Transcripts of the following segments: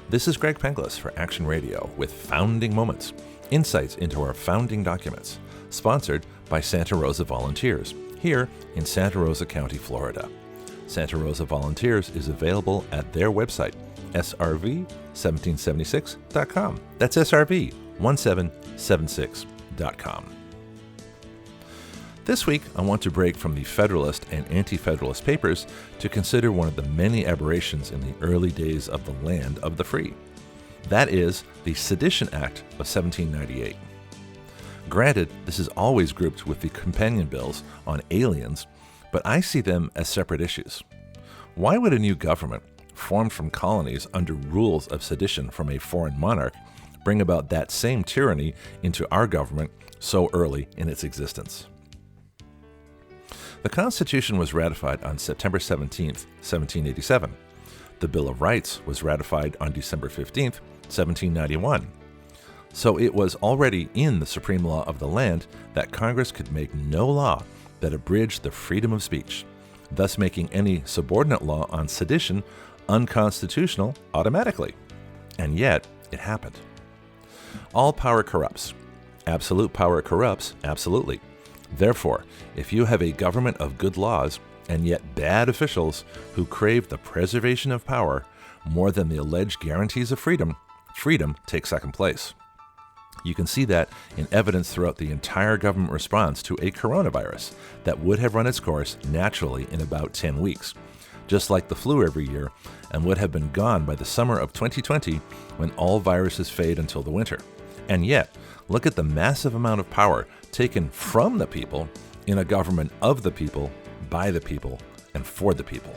This is Greg Penglis for Action Radio with Founding Moments, insights into our founding documents, sponsored by Santa Rosa Volunteers, here in Santa Rosa County, Florida. Santa Rosa Volunteers is available at their website, SRV1776.com. That's SRV1776.com. This week, I want to break from the Federalist and Anti-Federalist Papers to consider one of the many aberrations in the early days of the land of the free. That is the Sedition Act of 1798. Granted, this is always grouped with the companion bills on aliens, but I see them as separate issues. Why would a new government, formed from colonies under rules of sedition from a foreign monarch, bring about that same tyranny into our government so early in its existence? The Constitution was ratified on September 17, 1787. The Bill of Rights was ratified on December 15, 1791. So it was already in the supreme law of the land that Congress could make no law that abridged the freedom of speech, thus making any subordinate law on sedition unconstitutional automatically. And yet, it happened. All power corrupts. Absolute power corrupts absolutely. Therefore, if you have a government of good laws and yet bad officials who crave the preservation of power more than the alleged guarantees of freedom, freedom takes second place. You can see that in evidence throughout the entire government response to a coronavirus that would have run its course naturally in about 10 weeks, just like the flu every year, and would have been gone by the summer of 2020 when all viruses fade until the winter. And yet, look at the massive amount of power taken from the people in a government of the people, by the people, and for the people.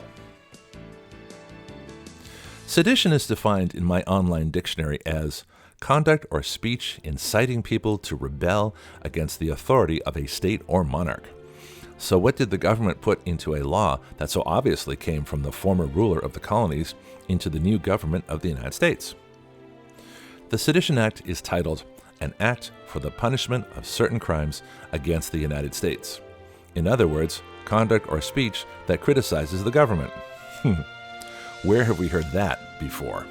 Sedition is defined in my online dictionary as conduct or speech inciting people to rebel against the authority of a state or monarch. So what did the government put into a law that so obviously came from the former ruler of the colonies into the new government of the United States? The Sedition Act is titled An Act for the Punishment of Certain Crimes Against the United States. In other words, conduct or speech that criticizes the government. Where have we heard that before?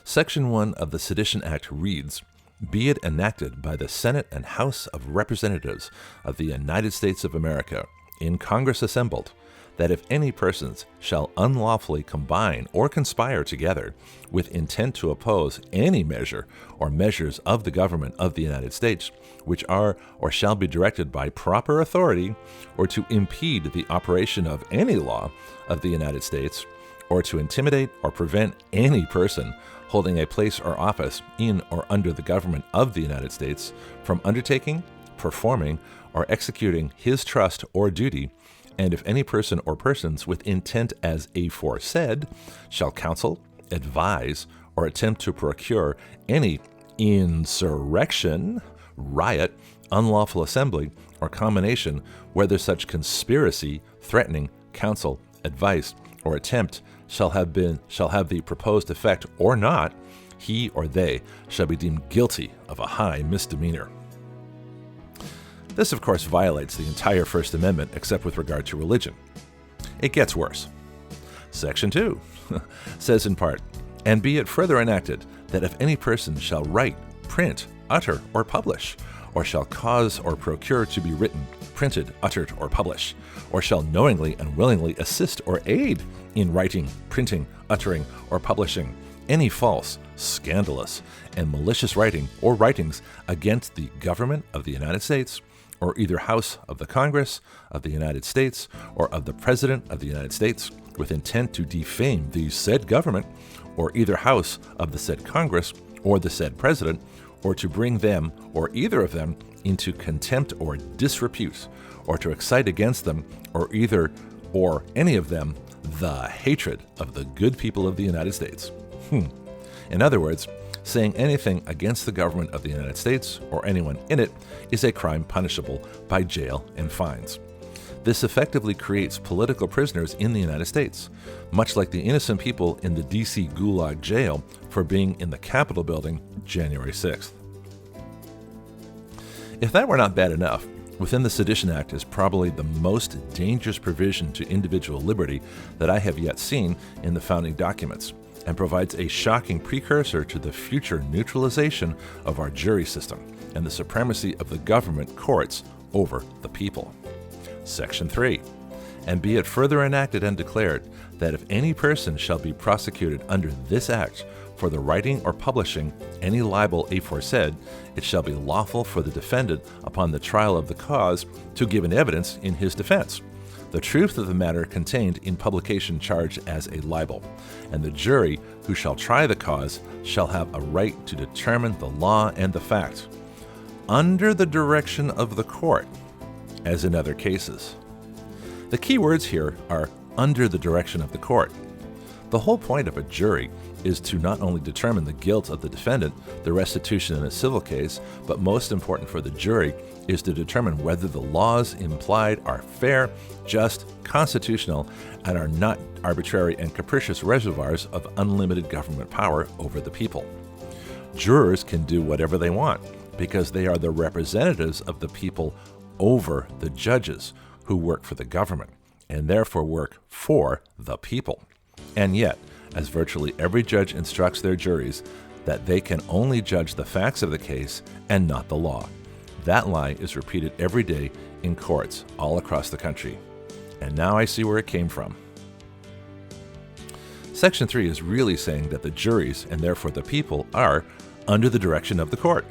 Section 1 of the Sedition Act reads, "Be it enacted by the Senate and House of Representatives of the United States of America, in Congress assembled, that if any persons shall unlawfully combine or conspire together with intent to oppose any measure or measures of the government of the United States, which are or shall be directed by proper authority, or to impede the operation of any law of the United States, or to intimidate or prevent any person holding a place or office in or under the government of the United States from undertaking, performing, or executing his trust or duty, and if any person or persons with intent as aforesaid shall counsel, advise, or attempt to procure any insurrection, riot, unlawful assembly, or combination, whether such conspiracy, threatening, counsel, advice, or attempt shall have the proposed effect or not, he or they shall be deemed guilty of a high misdemeanor." This, of course, violates the entire First Amendment except with regard to religion. It gets worse. Section 2 says in part, "And be it further enacted that if any person shall write, print, utter, or publish, or shall cause or procure to be written, printed, uttered, or publish, or shall knowingly and willingly assist or aid in writing, printing, uttering, or publishing any false, scandalous, and malicious writing or writings against the government of the United States, or either House of the Congress of the United States, or of the President of the United States, with intent to defame the said government, or either House of the said Congress, or the said President, or to bring them, or either of them, into contempt or disrepute, or to excite against them, or either or any of them, the hatred of the good people of the United States." In other words, saying anything against the government of the United States or anyone in it is a crime punishable by jail and fines. This effectively creates political prisoners in the United States, much like the innocent people in the D.C. Gulag jail for being in the Capitol building January 6th. If that were not bad enough, within the Sedition Act is probably the most dangerous provision to individual liberty that I have yet seen in the founding documents, and provides a shocking precursor to the future neutralization of our jury system and the supremacy of the government courts over the people. Section 3. And be it further enacted and declared that if any person shall be prosecuted under this act for the writing or publishing any libel aforesaid, it shall be lawful for the defendant upon the trial of the cause to give an evidence in his defense, the truth of the matter contained in publication charged as a libel, and the jury who shall try the cause shall have a right to determine the law and the fact, under the direction of the court, as in other cases. The key words here are under the direction of the court. The whole point of a jury is to not only determine the guilt of the defendant, the restitution in a civil case, but most important for the jury is to determine whether the laws implied are fair, just, constitutional, and are not arbitrary and capricious reservoirs of unlimited government power over the people. Jurors can do whatever they want because they are the representatives of the people over the judges who work for the government and therefore work for the people. And yet, as virtually every judge instructs their juries that they can only judge the facts of the case and not the law, that lie is repeated every day in courts all across the country. And now I see where it came from. Section 3 is really saying that the juries, and therefore the people, are under the direction of the court.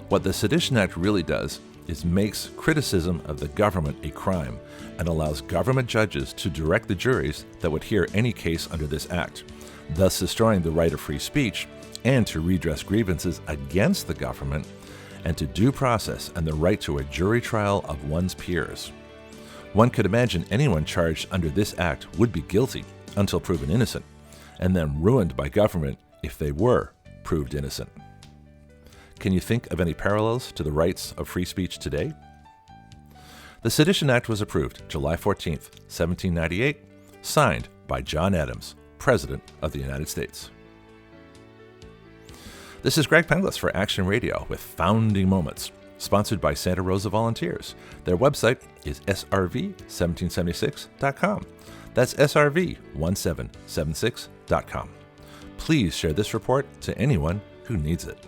What the Sedition Act really does is makes criticism of the government a crime and allows government judges to direct the juries that would hear any case under this act, thus destroying the right of free speech and to redress grievances against the government and to due process and the right to a jury trial of one's peers. One could imagine anyone charged under this act would be guilty until proven innocent, and then ruined by government if they were proved innocent. Can you think of any parallels to the rights of free speech today? The Sedition Act was approved July 14, 1798, signed by John Adams, President of the United States. This is Greg Penglis for Action Radio with Founding Moments, sponsored by Santa Rosa Volunteers. Their website is srv1776.com. That's srv1776.com. Please share this report to anyone who needs it.